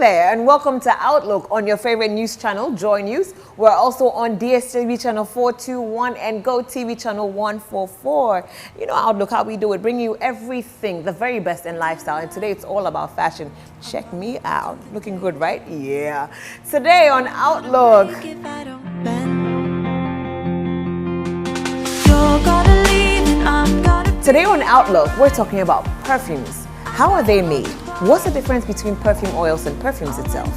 there, and welcome to Outlook on your favorite news channel, JoyNews. We're also on DSTV channel 421 and GoTV channel 144. You know Outlook, how we do it, bring you everything, the very best in lifestyle. And today it's all about fashion. Check me out. Looking good, right? Yeah. Today on Outlook. Today on Outlook, we're talking about perfumes. How are they made? What's the difference between perfume oils and perfumes itself?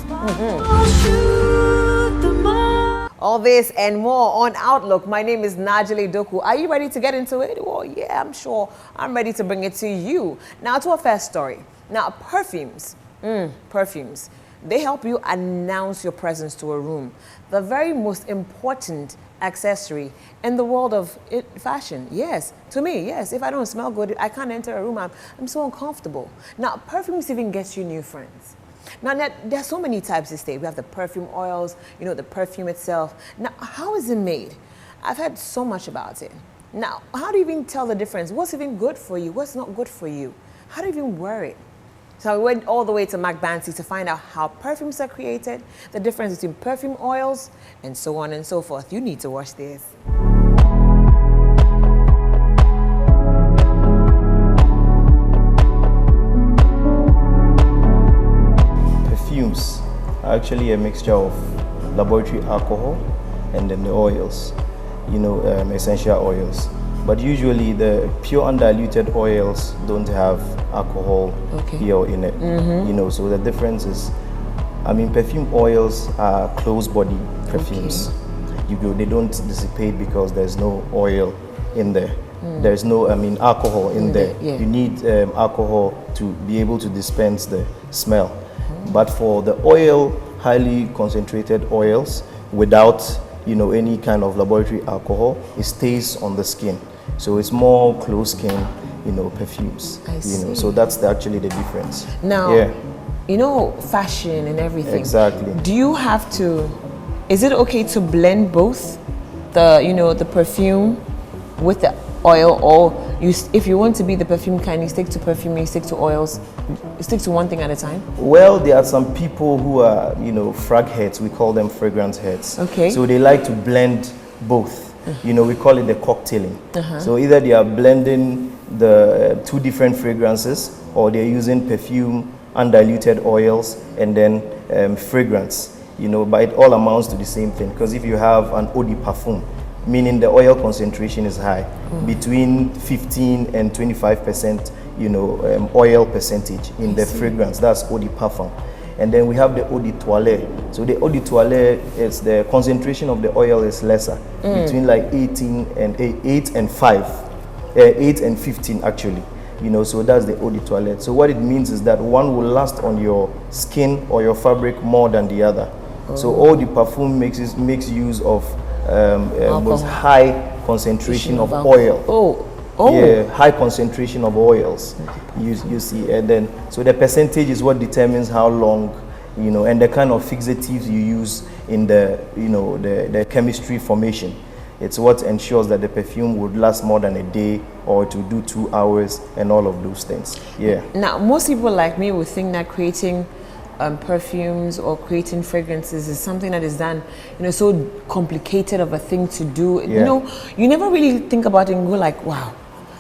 All this and more on Outlook. My name is Najile Doku. Are you ready to get into it? Well, yeah, I'm sure I'm ready to bring it to you. Now, to a first story. Now, perfumes, they help you announce your presence to a room. The very most important accessory in the world of fashion. Yes, to me, yes. If I don't smell good, I can't enter a room. I'm so uncomfortable. Now, perfumes even gets you new friends. Now, there's so many types these days. We have the perfume oils, you know, the perfume itself. Now, how is it made? I've heard so much about it. Now, how do you even tell the difference? What's even good for you? What's not good for you? How do you even wear it? So we went all the way to McBancy to find out how perfumes are created, the difference between perfume oils, and so on and so forth. You need to watch this. Perfumes are actually a mixture of laboratory alcohol and then the oils, you know, essential oils. But usually the pure undiluted oils don't have alcohol here in it, you know, so the difference is, I mean, perfume oils are closed body perfumes. They don't dissipate because there's no oil in there. There's no, alcohol in there. Yeah. You need alcohol to be able to dispense the smell. But for the oil, highly concentrated oils, without, you know, any kind of laboratory alcohol, it stays on the skin. So it's more close skin, you know, perfumes. I see. You know, so that's actually the difference. Now, you know, fashion and everything. Exactly. Do you have to, is it okay to blend both the, you know, the perfume with the oil, or if you want to be the perfume kind, you stick to perfume, you stick to oils, you stick to one thing at a time? Well, there are some people who are, you know, frag heads. We call them fragrance heads. Okay. So they like to blend both. You know, we call it the cocktailing. So either they are blending the two different fragrances, or they're using perfume, undiluted oils, and then fragrance. You know, but it all amounts to the same thing. Because if you have an eau de parfum, meaning the oil concentration is high, between 15 and 25%, you know, oil percentage in the fragrance. That's eau de parfum. And then we have the eau de toilette. So the eau de toilette, is the concentration of the oil is lesser, between like 8 and 15 actually. You know, so that's the eau de toilette. So what it means is that one will last on your skin or your fabric more than the other. So eau de parfum makes use of most high concentration of oil. Yeah, high concentration of oils. You see, and then so the percentage is what determines how long, you know, and the kind of fixatives you use in the, you know, the chemistry formation. It's what ensures that the perfume would last more than a day, or to do 2 hours, and all of those things. Yeah. Now, most people like me would think that creating perfumes or creating fragrances is something that is done, you know, so complicated of a thing to do. Yeah. You know, you never really think about it and go like, wow,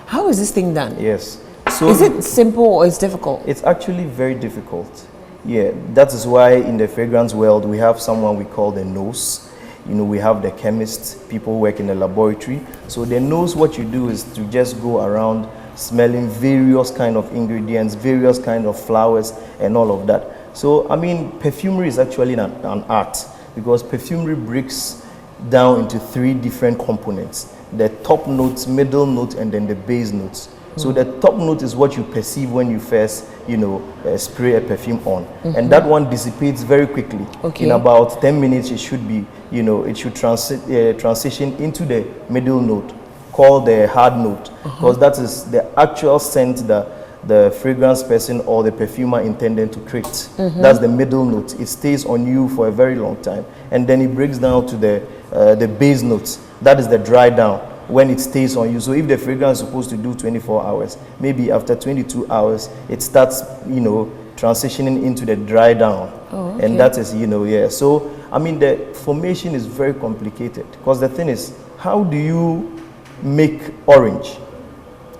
how is this thing done? Yes. So is it simple or it's difficult? It's actually very difficult. Yeah, that is why in the fragrance world we have someone we call the nose. You know, we have the chemists, people who work in the laboratory. So the nose, what you do is to just go around smelling various kind of ingredients, various kind of flowers, and all of that. So, I mean, perfumery is actually an art, because perfumery breaks down into 3 different components: the top notes, middle note, and then the base notes. So the top note is what you perceive when you first, you know, spray a perfume on, and that one dissipates very quickly. In about 10 minutes, it should be, you know, it should transition into the middle note, called the hard note, because that is the actual scent that the fragrance person or the perfumer intended to create. That's the middle note. It stays on you for a very long time, and then it breaks down to the base notes. That is the dry down, when it stays on you. So if the fragrance is supposed to do 24 hours, maybe after 22 hours, it starts, you know, transitioning into the dry down. Oh, okay. And that is, you know, yeah. So, I mean, the formation is very complicated because the thing is, how do you make orange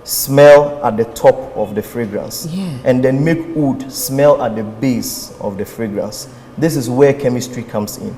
smell at the top of the fragrance and then make wood smell at the base of the fragrance? This is where chemistry comes in,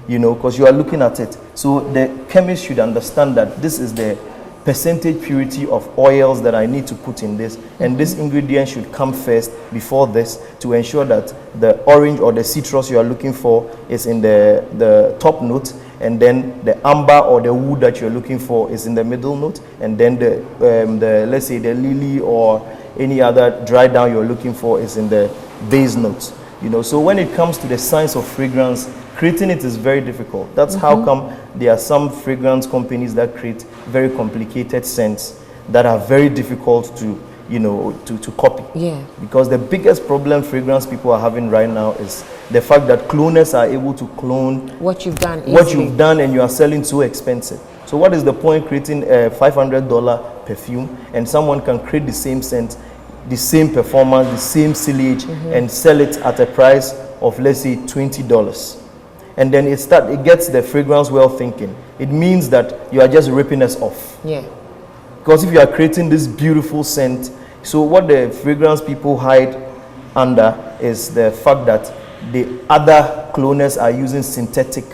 you know, because you are looking at it. So the chemist should understand that this is the percentage purity of oils that I need to put in this, and this ingredient should come first before this to ensure that the orange or the citrus you are looking for is in the top note, and then the amber or the wood that you're looking for is in the middle note, and then the let's say the lily or any other dry down you're looking for is in the base notes. You know, so when it comes to the science of fragrance, creating it is very difficult. That's how come there are some fragrance companies that create very complicated scents that are very difficult to, you know, to copy. Yeah. Because the biggest problem fragrance people are having right now is the fact that cloners are able to clone what you've done easily. What you've done, and you are selling so expensive. So what is the point creating a $500 perfume and someone can create the same scent, the same performance, the same sillage, and sell it at a price of, let's say, $20? And then it gets the fragrance well thinking. It means that you are just ripping us off. Yeah. Because if you are creating this beautiful scent, so what the fragrance people hide under is the fact that the other cloners are using synthetic,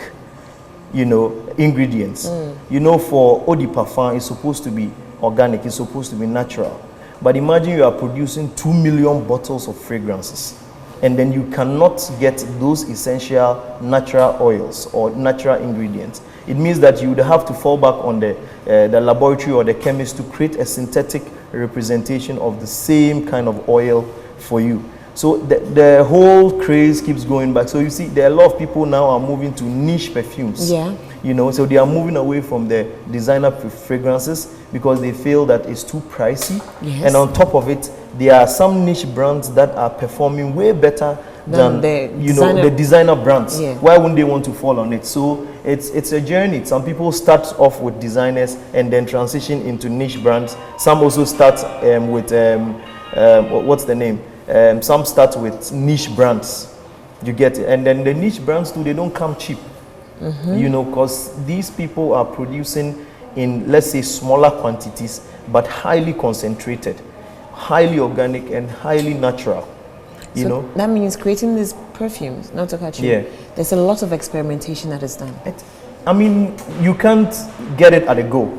you know, ingredients. You know, for eau de parfum, it's supposed to be organic, it's supposed to be natural. But imagine you are producing 2 million bottles of fragrances, and then you cannot get those essential natural oils or natural ingredients. It means that you would have to fall back on the laboratory or the chemist to create a synthetic representation of the same kind of oil for you. So the whole craze keeps going back. So you see, there are a lot of people now are moving to niche perfumes. Yeah. You know, so they are moving away from the designer fragrances because they feel that it's too pricey. Yes. And on top of it, there are some niche brands that are performing way better than the designer brands. Yeah. Why wouldn't they want to fall on it? So it's a journey. Some people start off with designers and then transition into niche brands. Some also start with what's the name? Some start with niche brands. You get it? And then the niche brands too, they don't come cheap. You know, because these people are producing in, let's say, smaller quantities, but highly concentrated, highly organic, and highly natural. You know, that means creating these perfumes, not to cut you. Yeah. There's a lot of experimentation that is done. I mean, you can't get it at a go,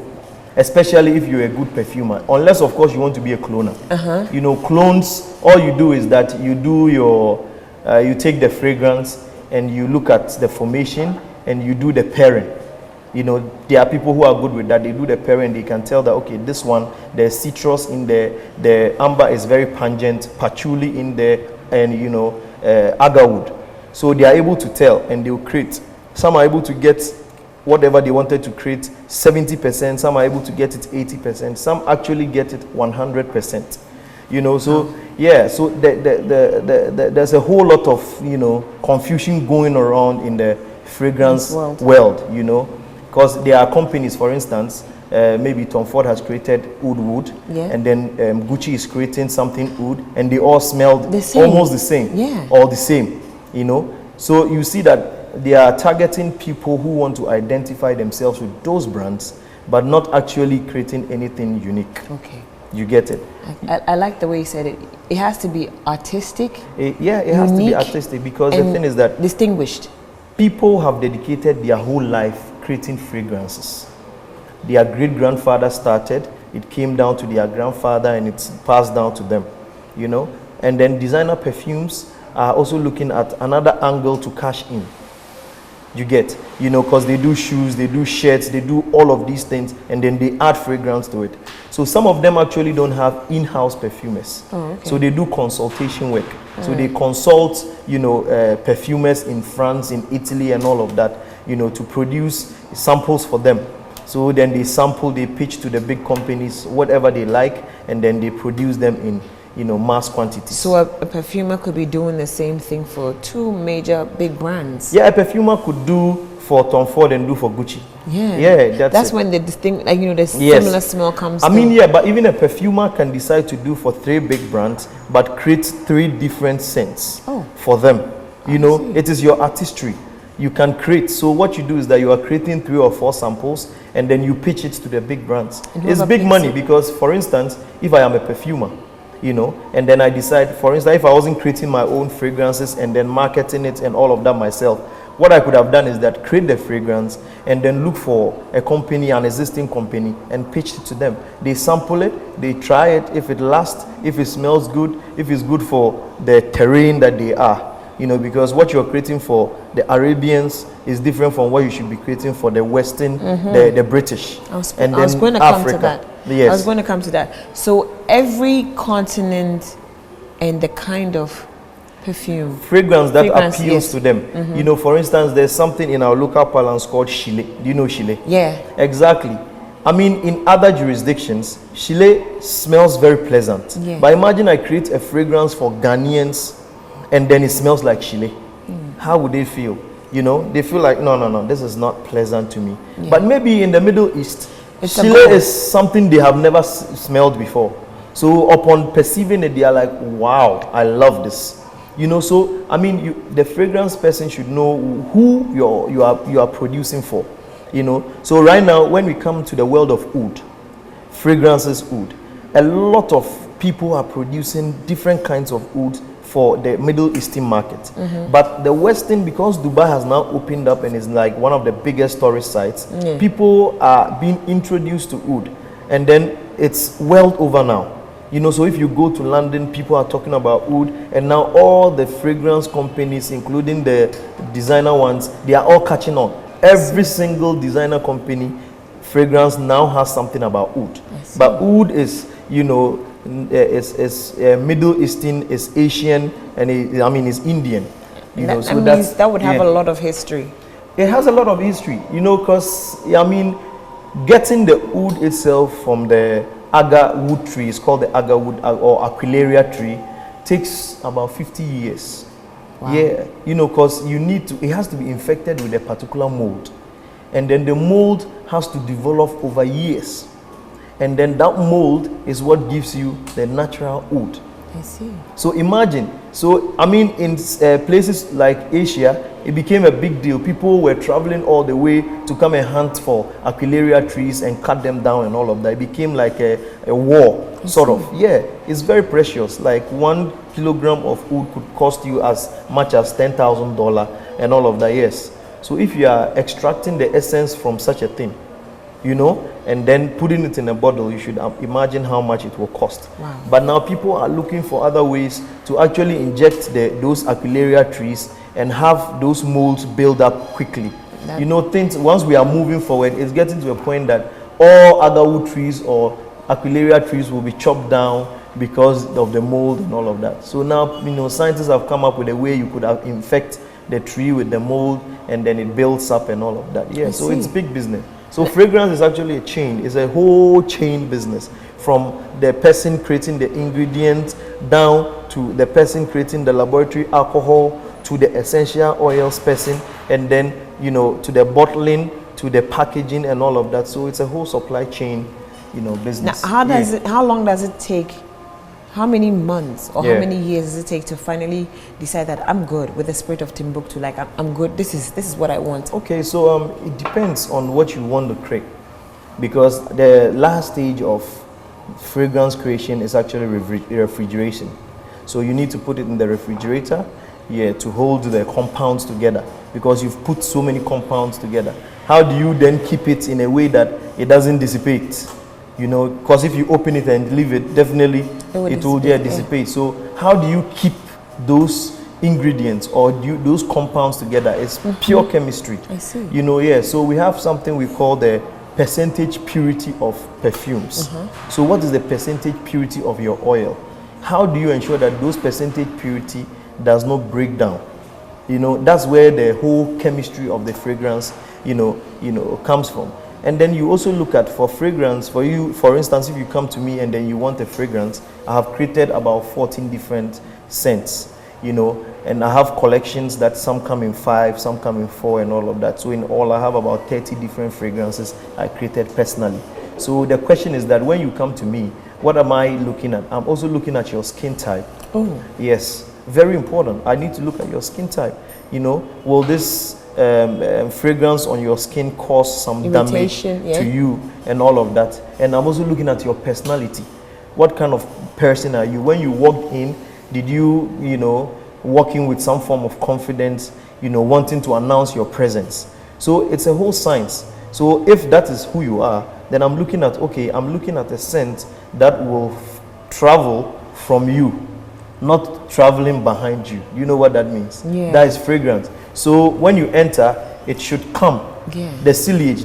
especially if you're a good perfumer, unless, of course, you want to be a cloner. You know, clones, all you do is that you do your, you take the fragrance and you look at the formation and you do the pairing. You know, there are people who are good with that. They do the pairing, they can tell that, okay, this one, there's citrus in there, the amber is very pungent, patchouli in there, and, you know, agarwood. So they are able to tell, and they'll create. Some are able to get whatever they wanted to create 70%, some are able to get it 80%, some actually get it 100%. You know, so yeah, so there's a whole lot of, you know, confusion going around in the fragrance world, you know, because there are companies, for instance, maybe Tom Ford has created oud wood, and then Gucci is creating something oud, and they all smelled almost the same, or the same, you know. So you see that they are targeting people who want to identify themselves with those brands, but not actually creating anything unique. Okay. You get it? I like the way you said it. It has to be artistic. It has to be artistic, because the thing is that distinguished. People have dedicated their whole life creating fragrances. Their great-grandfather started, it came down to their grandfather, and it's passed down to them, you know. And then designer perfumes are also looking at another angle to cash in. You get, you know, because they do shoes, they do shirts, they do all of these things, and then they add fragrance to it. So some of them actually don't have in-house perfumers. So they do consultation work. So they consult, you know, perfumers in France, in Italy, and all of that, you know, to produce samples for them. So then they sample, they pitch to the big companies, whatever they like, and then they produce them in, you know, mass quantities. So a perfumer could be doing the same thing for two major big brands. Yeah, a perfumer could do for Tom Ford and do for Gucci. That's when the distinct, like, you know, the similar smell comes. I mean, but even a perfumer can decide to do for 3 big brands, but create 3 different scents for them. You know, it is your artistry. You can create. So what you do is that you are creating 3 or 4 samples and then you pitch it to the big brands. It's big money because, for instance, if I am a perfumer, you know, and then I decide, for instance, if I wasn't creating my own fragrances and then marketing it and all of that myself, what I could have done is that create the fragrance and then look for a company, an existing company, and pitch it to them. They sample it, they try it, if it lasts, if it smells good, if it's good for the terrain that they are. You know, because what you're creating for the Arabians is different from what you should be creating for the Western, the British. I was going to come to that. Yes. I was going to come to that. So every continent and the kind of perfume. Fragrance that appeals to them. You know, for instance, there's something in our local parlance called Chile. Do you know Chile? Yeah. Exactly. I mean, in other jurisdictions, Chile smells very pleasant. Yeah. But imagine I create a fragrance for Ghanaians and then it smells like Chile. How would they feel? You know, they feel like, no, this is not pleasant to me. Yeah. But maybe in the Middle East, Chile is something they have never smelled before. So upon perceiving it, they are like, wow, I love this. You know, so I mean, the fragrance person should know who you are producing for. You know, so right now when we come to the world of oud, fragrances oud, a lot of people are producing different kinds of oud for the Middle Eastern market. But the Western, because Dubai has now opened up and is like one of the biggest tourist sites, people are being introduced to oud, and then it's world over now. You know, so if you go to London, people are talking about oud, and now all the fragrance companies, including the designer ones, they are all catching on. Every single designer company fragrance now has something about oud. But oud is, you know, is Middle Eastern, is Asian, and is Indian. You know, so that would have a lot of history. It has a lot of history, you know, because I mean, getting the oud itself from the agar wood tree, is called the agar wood or aquilaria tree, takes about 50 years. Wow. Yeah, you know, because it has to be infected with a particular mold, and then the mold has to develop over years, and then that mold is what gives you the natural oud. I see. So imagine, so I mean, in places like Asia, it became a big deal. People were traveling all the way to come and hunt for aquilaria trees and cut them down and all of that. It became like a war, sort of. Yeah, it's very precious. Like 1 kilogram of oud could cost you as much as $10,000 and all of that. Yes. So if you are extracting the essence from such a thing, you know, and then putting it in a bottle, you should imagine how much it will cost. Wow. But now people are looking for other ways to actually inject those aquilaria trees and have those molds build up quickly. You know, things, once we are moving forward, it's getting to a point that all other wood trees or aquilaria trees will be chopped down because of the mold and all of that. So now, you know, scientists have come up with a way you could infect the tree with the mold and then it builds up and all of that. Yeah, so it's big business. So fragrance is actually a chain. It's a whole chain business, from the person creating the ingredients down to the person creating the laboratory alcohol to the essential oils person, and then, you know, to the bottling, to the packaging and all of that. So it's a whole supply chain, you know, business. Now, how long does it take? How many months or how many years does it take to finally decide that I'm good with the spirit of Timbuktu? Like I'm good. This is what I want. Okay, so it depends on what you want to create, because the last stage of fragrance creation is actually refrigeration. So you need to put it in the refrigerator, to hold the compounds together, because you've put so many compounds together. How do you then keep it in a way that it doesn't dissipate? You know, because if you open it and leave it, definitely it will dissipate. So how do you keep those ingredients or those compounds together? It's pure chemistry. I see. You know, so we have something we call the percentage purity of perfumes. So what is the percentage purity of your oil? How do you ensure that those percentage purity does not break down? You know, that's where the whole chemistry of the fragrance, you know, comes from. And then you also look at, for fragrance, for instance, if you come to me and then you want a fragrance, I have created about 14 different scents, you know, and I have collections that some come in 5, some come in 4 and all of that. So in all, I have about 30 different fragrances I created personally. So the question is that when you come to me, what am I looking at? I'm also looking at your skin type. Oh. Yes. very important. I need to look at your skin type. You know, will this fragrance on your skin cause some damage to you and all of that? And I'm also looking at your personality. What kind of person are you? When you walk in, did you, you know, walk in with some form of confidence, you know, wanting to announce your presence? So it's a whole science. So if that is who you are, then I'm looking at, okay, I'm looking at a scent that will travel from you, not traveling behind you. You know what that means? Yeah. That is fragrance. So when you enter, it should come. Yeah. The ciliage,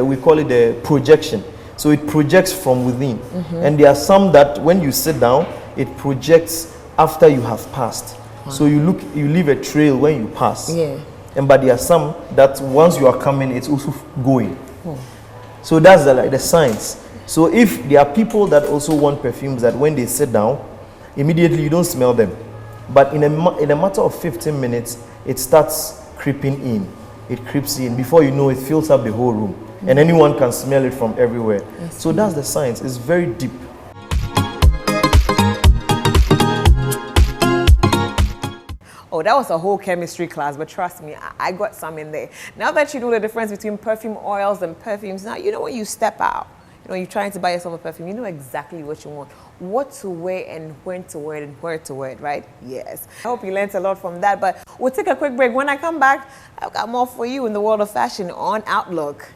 we call it the projection. So it projects from within. And there are some that when you sit down, it projects after you have passed. So you leave a trail when you pass. Yeah. But there are some that once you are coming, it's also going. So that's the science. So if there are people that also want perfumes that when they sit down, immediately you don't smell them. But in a matter of 15 minutes, it starts creeping in. It creeps in. Before you know, it fills up the whole room. And anyone can smell it from everywhere. So that's the science. It's very deep. Oh, that was a whole chemistry class, but trust me, I got some in there. Now that you know the difference between perfume oils and perfumes, now you know when you step out, you know, you're trying to buy yourself a perfume, you know exactly what you want, what to wear and when to wear it and where to wear it, right? Yes. I hope you learned a lot from that, but we'll take a quick break. When I come back, I've got more for you in the world of fashion on Outlook.